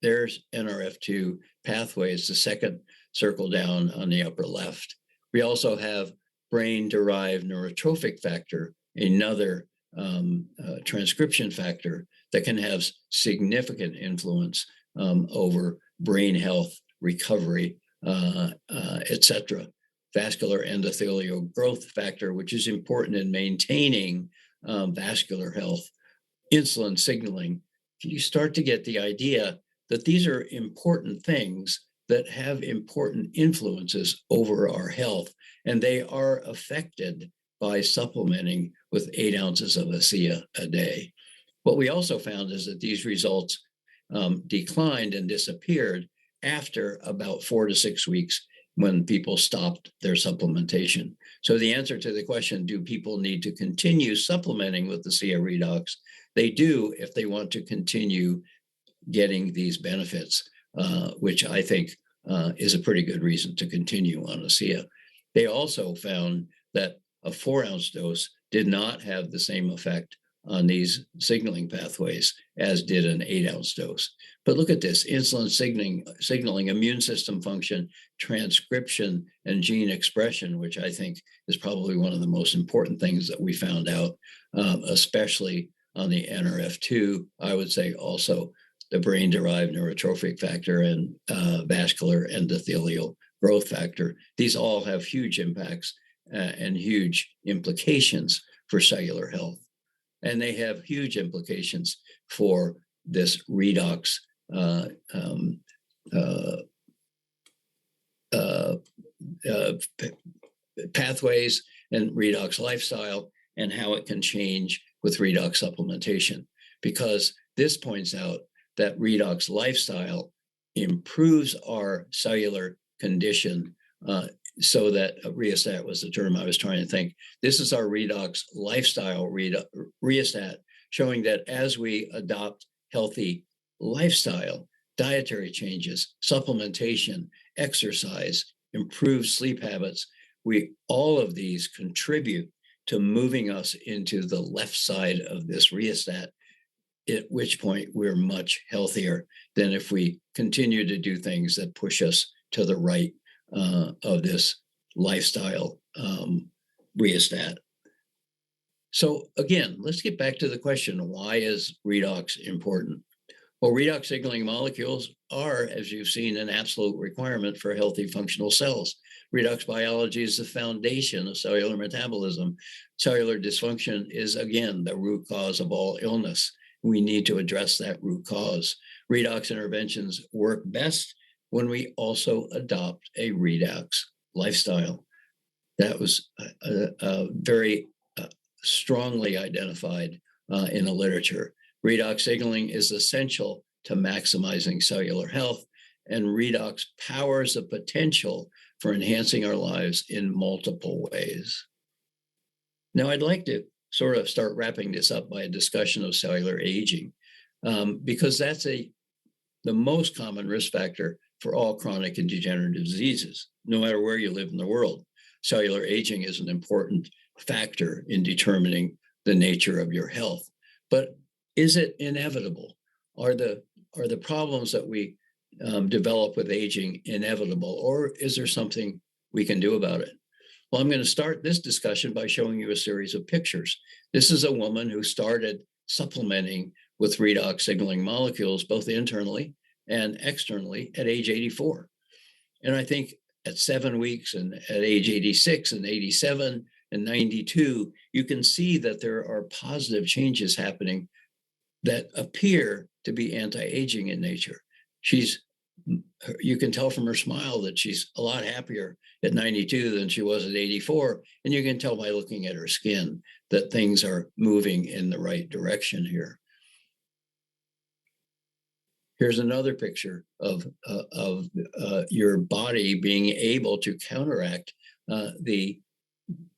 there's NRF2 pathway. It's the second circle down on the upper left. We also have brain-derived neurotrophic factor, another transcription factor that can have significant influence over brain health, recovery, etc. Vascular endothelial growth factor, which is important in maintaining vascular health. Insulin signaling. You start to get the idea that these are important things that have important influences over our health, and they are affected by supplementing with 8 ounces of ASEA a day. What we also found is that these results declined and disappeared after about 4 to 6 weeks when people stopped their supplementation. So the answer to the question, do people need to continue supplementing with the ASEA redox? They do if they want to continue getting these benefits, which I think is a pretty good reason to continue on ASEA. They also found that a 4-ounce dose did not have the same effect on these signaling pathways as did an 8-ounce dose. But look at this: insulin signaling, immune system function, transcription, and gene expression, which I think is probably one of the most important things that we found out, especially on the NRF2. I would say also the brain-derived neurotrophic factor and vascular endothelial growth factor. These all have huge impacts and huge implications for cellular health. And they have huge implications for this redox pathways and redox lifestyle, and how it can change with redox supplementation. Because this points out that redox lifestyle improves our cellular condition, so that rheostat was the term I was trying to think. This is our redox lifestyle rheostat, showing that as we adopt healthy lifestyle, dietary changes, supplementation, exercise, improved sleep habits, all of these contribute to moving us into the left side of this rheostat, at which point we're much healthier than if we continue to do things that push us to the right of this lifestyle rheostat. So again, let's get back to the question, why is redox important? Well, redox signaling molecules are, as you've seen, an absolute requirement for healthy functional cells. Redox biology is the foundation of cellular metabolism. Cellular dysfunction is, again, the root cause of all illness. We need to address that root cause. Redox interventions work best when we also adopt a redox lifestyle. That was very strongly identified in the literature. Redox signaling is essential to maximizing cellular health, and redox powers the potential for enhancing our lives in multiple ways. Now, I'd like to sort of start wrapping this up by a discussion of cellular aging, because that's the most common risk factor for all chronic and degenerative diseases, no matter where you live in the world. Cellular aging is an important factor in determining the nature of your health. But is it inevitable? Are the problems that we develop with aging inevitable, or is there something we can do about it? Well, I'm going to start this discussion by showing you a series of pictures. This is a woman who started supplementing with redox signaling molecules, both internally and externally, at age 84. And I think at 7 weeks and at age 86 and 87 and 92, you can see that there are positive changes happening that appear to be anti-aging in nature. You can tell from her smile that she's a lot happier at 92 than she was at 84. And you can tell by looking at her skin that things are moving in the right direction here. Here's another picture of your body being able to counteract the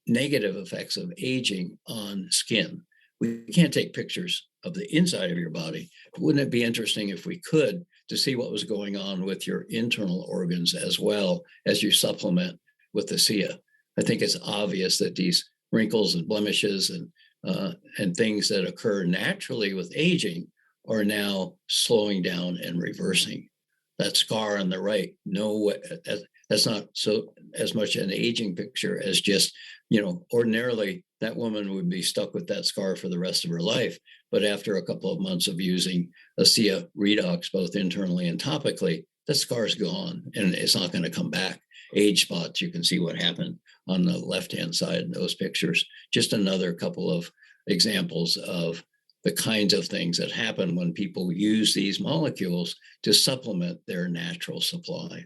negative effects of aging on skin. We can't take pictures of the inside of your body. Wouldn't it be interesting if we could, to see what was going on with your internal organs as well as you supplement with the ASEA? I think it's obvious that these wrinkles and blemishes and things that occur naturally with aging are now slowing down and reversing. That scar on the right, that's not so as much an aging picture as just, ordinarily that woman would be stuck with that scar for the rest of her life. But after a couple of months of using ASEA redox, both internally and topically, the scar's gone and it's not going to come back. Age spots, you can see what happened on the left-hand side in those pictures. Just another couple of examples of the kinds of things that happen when people use these molecules to supplement their natural supply.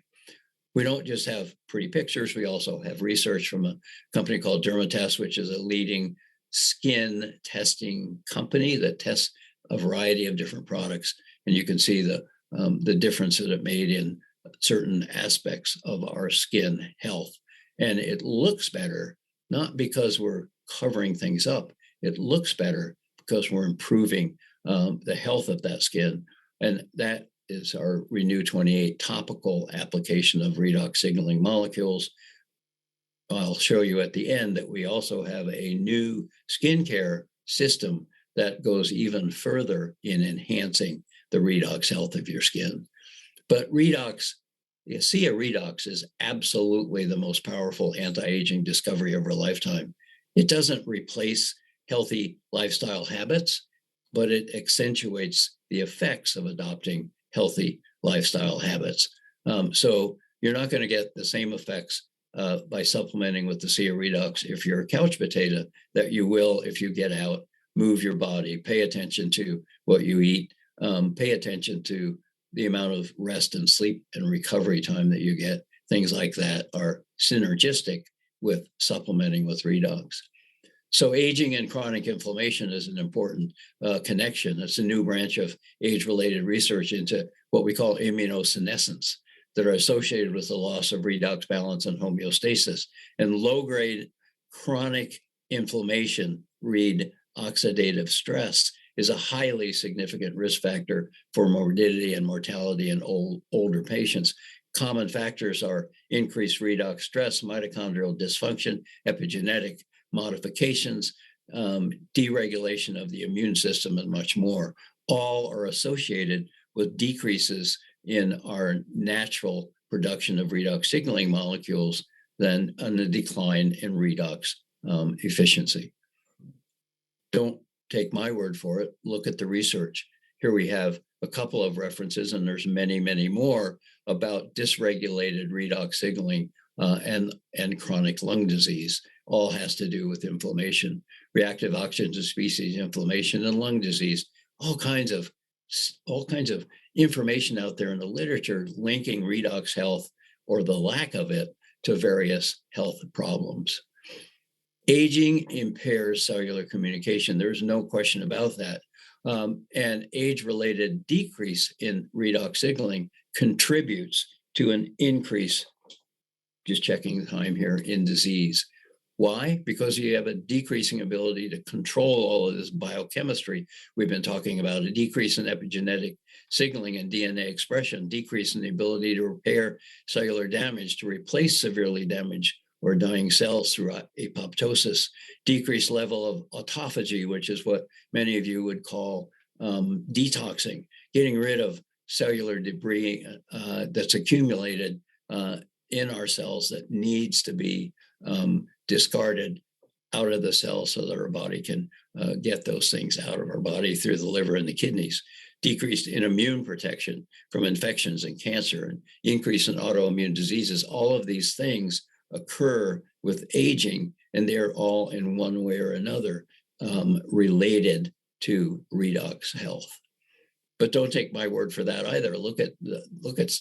We don't just have pretty pictures, we also have research from a company called Dermatest, which is a leading skin testing company that tests a variety of different products. And you can see the difference that it made in certain aspects of our skin health. And it looks better, not because we're covering things up. It looks better because we're improving the health of that skin. And that is our Renew 28 topical application of redox signaling molecules. I'll show you at the end that we also have a new skincare system that goes even further in enhancing the redox health of your skin. But redox, ASEA redox is absolutely the most powerful anti-aging discovery of our lifetime. It doesn't replace healthy lifestyle habits, but it accentuates the effects of adopting healthy lifestyle habits. So you're not going to get the same effects by supplementing with the ASEA redox if you're a couch potato that you will if you get out, move your body, pay attention to what you eat, pay attention to the amount of rest and sleep and recovery time that you get. Things like that are synergistic with supplementing with redox. So aging and chronic inflammation is an important connection. It's a new branch of age-related research into what we call immunosenescence that are associated with the loss of redox balance and homeostasis. And low-grade chronic inflammation, read oxidative stress, is a highly significant risk factor for morbidity and mortality in older patients. Common factors are increased redox stress, mitochondrial dysfunction, epigenetic modifications, deregulation of the immune system, and much more. All are associated with decreases in our natural production of redox signaling molecules, then a decline in redox efficiency. Don't take my word for it. Look at the research. Here we have a couple of references, and there's many, many more about dysregulated redox signaling and chronic lung disease. All has to do with inflammation, reactive oxygen species inflammation, and lung disease. All kinds of information out there in the literature linking redox health or the lack of it to various health problems. Aging impairs cellular communication. There's no question about that. And age-related decrease in redox signaling contributes to an increase, just checking the time here, in disease. Why? Because you have a decreasing ability to control all of this biochemistry we've been talking about, a decrease in epigenetic signaling and DNA expression, decrease in the ability to repair cellular damage, to replace severely damaged or dying cells through apoptosis, decreased level of autophagy, which is what many of you would call detoxing, getting rid of cellular debris that's accumulated in our cells that needs to be discarded out of the cells so that our body can get those things out of our body through the liver and the kidneys. Decreased in immune protection from infections and cancer, and increase in autoimmune diseases. All of these things occur with aging, and they're all in one way or another related to redox health. But don't take my word for that either. Look at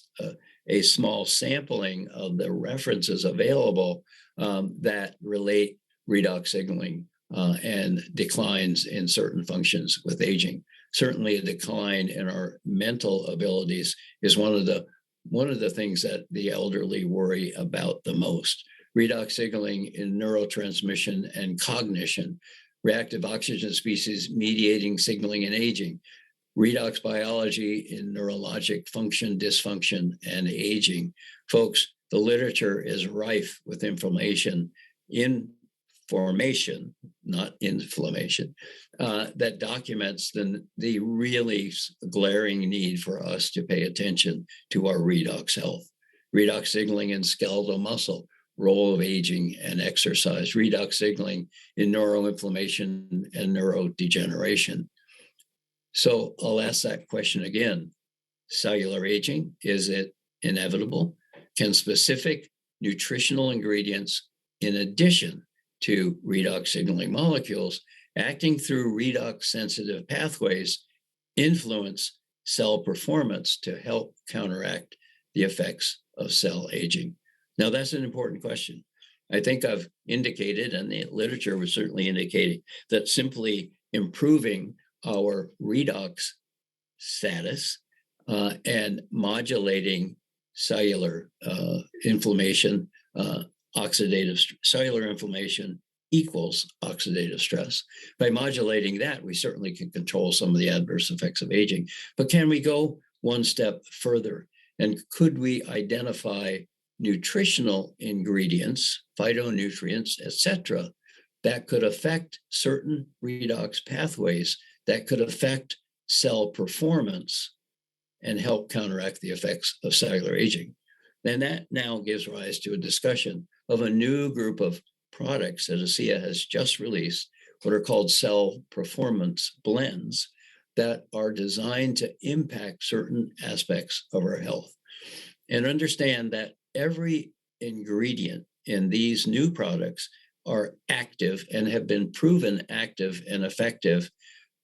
a small sampling of the references available that relate redox signaling and declines in certain functions with aging. Certainly, a decline in our mental abilities is one of the things that the elderly worry about the most. Redox signaling in neurotransmission and cognition, reactive oxygen species mediating signaling and aging, redox biology in neurologic function, dysfunction, and aging. Folks, the literature is rife with information in formation, not inflammation, that documents the really glaring need for us to pay attention to our redox health. Redox signaling in skeletal muscle, role of aging and exercise, redox signaling in neuroinflammation and neurodegeneration. So I'll ask that question again. Cellular aging, is it inevitable? Can specific nutritional ingredients, in addition to redox signaling molecules, acting through redox sensitive pathways, influence cell performance to help counteract the effects of cell aging? Now, that's an important question. I think I've indicated, and the literature was certainly indicating, that simply improving our redox status and modulating cellular inflammation, cellular inflammation equals oxidative stress. By modulating that, we certainly can control some of the adverse effects of aging. But can we go one step further? And could we identify nutritional ingredients, phytonutrients, etc., that could affect certain redox pathways, that could affect cell performance and help counteract the effects of cellular aging? Then that now gives rise to a discussion of a new group of products that Asea has just released, what are called cell performance blends, that are designed to impact certain aspects of our health. And understand that every ingredient in these new products are active and have been proven active and effective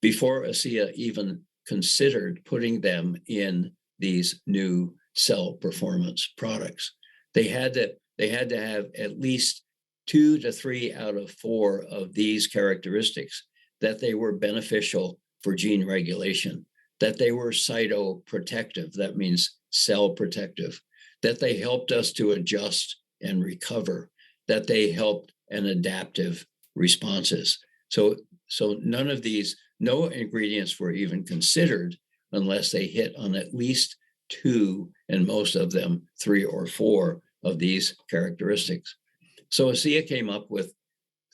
before Asea even considered putting them in these new cell performance products. They had to have at least 2 to 3 out of 4 of these characteristics, that they were beneficial for gene regulation, that they were cytoprotective, that means cell protective, that they helped us to adjust and recover, that they helped an adaptive responses. So none of these, no ingredients were even considered unless they hit on at least 2, and most of them 3 or 4 of these characteristics. So Asea came up with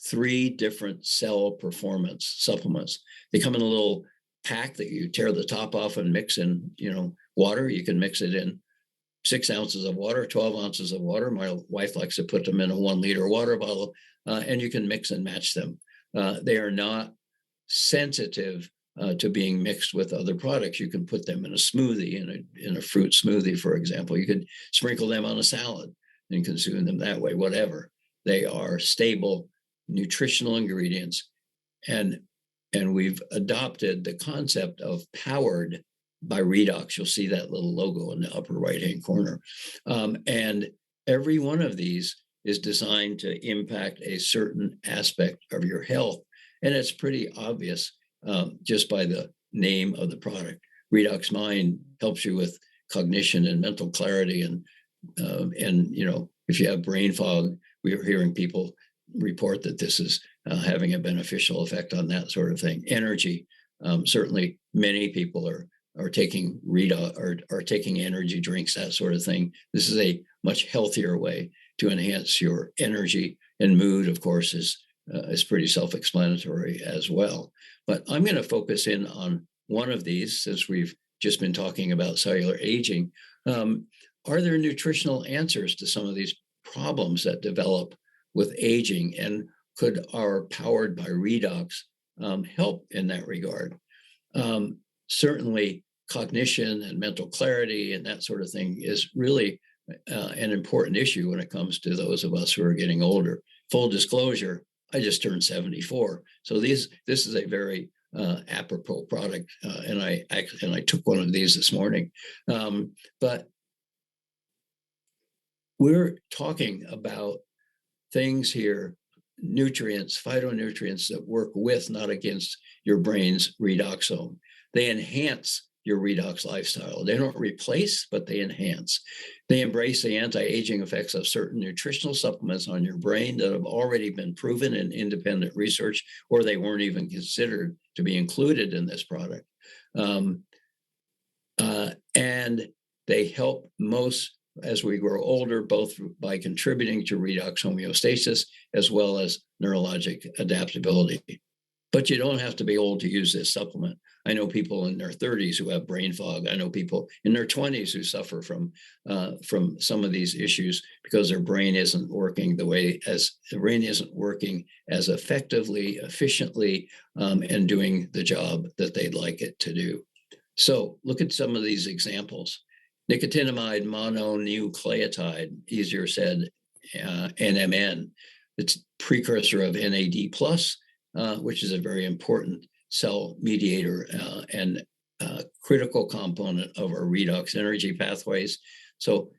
3 different cell performance supplements. They come in a little pack that you tear the top off and mix in, water. You can mix it in 6 ounces of water, 12 ounces of water. My wife likes to put them in a 1-liter water bottle, and you can mix and match them. They are not sensitive to being mixed with other products. You can put them in a smoothie, in a fruit smoothie, for example. You could sprinkle them on a salad and consume them that way, whatever. They are stable, nutritional ingredients. And we've adopted the concept of powered by redox. You'll see that little logo in the upper right-hand corner. And every one of these is designed to impact a certain aspect of your health. And it's pretty obvious just by the name of the product. Redox Mind helps you with cognition and mental clarity. And if you have brain fog, we are hearing people report that this is having a beneficial effect on that sort of thing. Energy, certainly many people are taking are taking energy drinks, that sort of thing. This is a much healthier way to enhance your energy, and mood, of course, is pretty self-explanatory as well. But I'm going to focus in on one of these, since we've just been talking about cellular aging. Are there nutritional answers to some of these problems that develop with aging, and could our Powered by Redox help in that regard? Certainly, cognition and mental clarity and that sort of thing is really an important issue when it comes to those of us who are getting older. Full disclosure, I just turned 74, so this is a very apropos product, and I took one of these this morning. But we're talking about things here, nutrients, phytonutrients that work with, not against, your brain's redoxome. They enhance your redox lifestyle. They don't replace, but they enhance. They embrace the anti-aging effects of certain nutritional supplements on your brain that have already been proven in independent research, or they weren't even considered to be included in this product. And they help most as we grow older, both by contributing to redox homeostasis as well as neurologic adaptability. But you don't have to be old to use this supplement. I know people in their 30s who have brain fog. I know people in their 20s who suffer from some of these issues because their brain isn't working as effectively, efficiently, and doing the job that they'd like it to do. So look at some of these examples. Nicotinamide mononucleotide, easier said, NMN. It's precursor of NAD+, which is a very important cell mediator and critical component of our redox energy pathways. So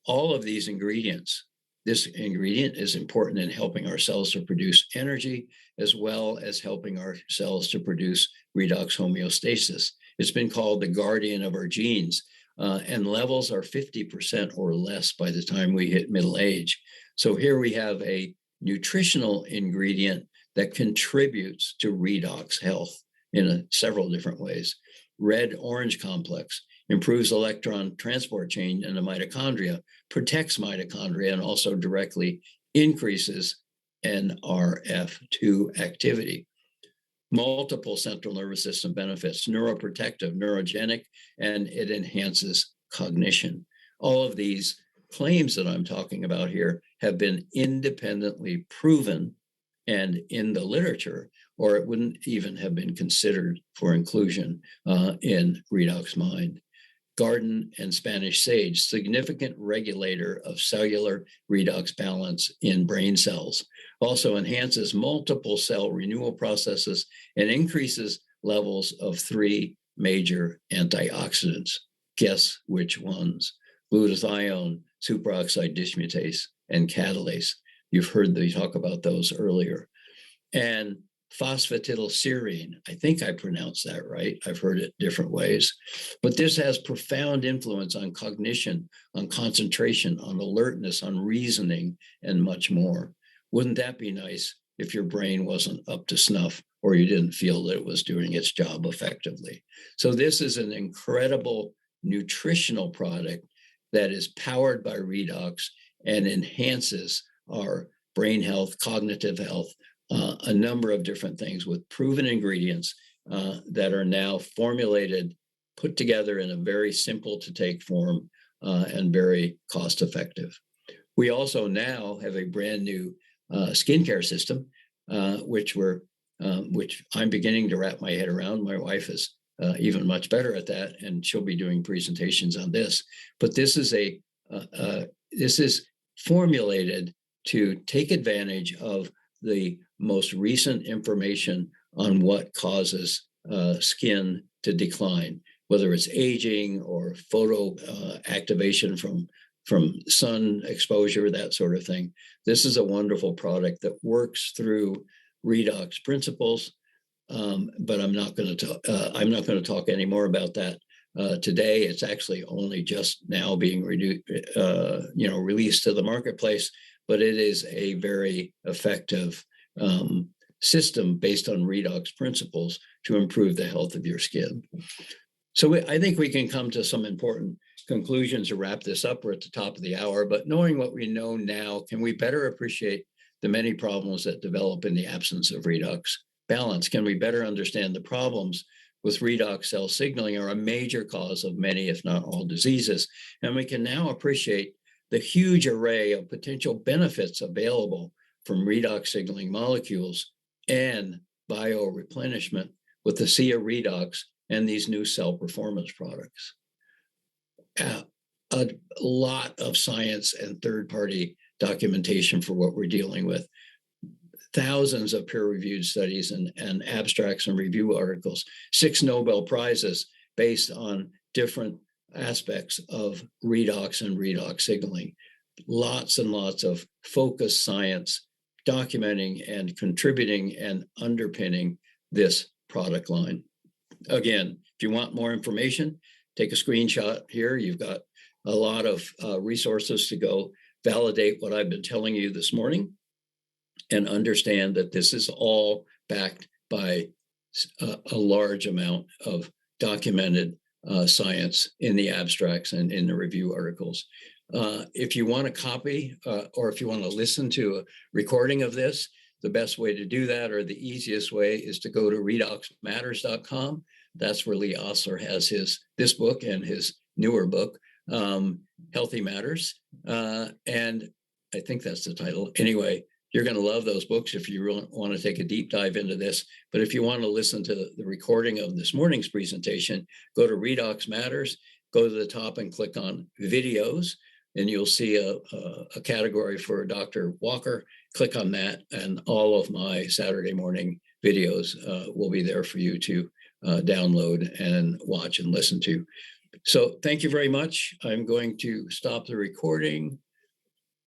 all of these ingredients, this ingredient is important in helping our cells to produce energy, as well as helping our cells to produce redox homeostasis. It's been called the guardian of our genes, and levels are 50% or less by the time we hit middle age. So here we have a nutritional ingredient that contributes to redox health in several different ways. Red-orange complex improves electron transport chain in the mitochondria, protects mitochondria, and also directly increases NRF2 activity. Multiple central nervous system benefits, neuroprotective, neurogenic, and it enhances cognition. All of these claims that I'm talking about here have been independently proven and in the literature, or it wouldn't even have been considered for inclusion in Redox Mind. Garden and Spanish sage, significant regulator of cellular redox balance in brain cells, also enhances multiple cell renewal processes and increases levels of 3 major antioxidants. Guess which ones? Glutathione, superoxide dismutase, and catalase. You've heard me talk about those earlier. And phosphatidylserine, I think I pronounced that right. I've heard it different ways. But this has profound influence on cognition, on concentration, on alertness, on reasoning, and much more. Wouldn't that be nice if your brain wasn't up to snuff or you didn't feel that it was doing its job effectively? So this is an incredible nutritional product that is powered by redox and enhances our brain health, cognitive health, a number of different things with proven ingredients that are now formulated, put together in a very simple to take form and very cost effective. We also now have a brand new skincare system, which we're which I'm beginning to wrap my head around. My wife is even much better at that, and she'll be doing presentations on this. But this is formulated to take advantage of the most recent information on what causes skin to decline, whether it's aging or photo activation from sun exposure, that sort of thing. This is a wonderful product that works through redox principles, but I'm not going to talk any more about that today. It's actually only just now being released to the marketplace, but it is a very effective system based on redox principles to improve the health of your skin. So I think we can come to some important conclusions to wrap this up. We're at the top of the hour, but knowing what we know now, can we better appreciate the many problems that develop in the absence of redox balance? Can we better understand the problems with redox cell signaling are a major cause of many, if not all, diseases? And we can now appreciate the huge array of potential benefits available from redox signaling molecules and bioreplenishment with the Asea redox and these new cell performance products. A lot of science and third-party documentation for what we're dealing with. Thousands of peer-reviewed studies and abstracts and review articles, 6 Nobel Prizes based on different aspects of redox and redox signaling. Lots and lots of focused science documenting and contributing and underpinning this product line. Again, if you want more information, take a screenshot here. You've got a lot of resources to go validate what I've been telling you this morning and understand that this is all backed by a large amount of documented science in the abstracts and in the review articles. If you want a copy or if you want to listen to a recording of this, the best way to do that, or the easiest way, is to go to redoxmatters.com. That's where Lee Osler has this book and his newer book, Healthy Matters. And I think that's the title. Anyway, you're going to love those books if you really want to take a deep dive into this. But if you want to listen to the recording of this morning's presentation, go to Redox Matters, go to the top and click on videos, and you'll see a category for Dr. Walker. Click on that, and all of my Saturday morning videos will be there for you to download and watch and listen to. So thank you very much. I'm going to stop the recording.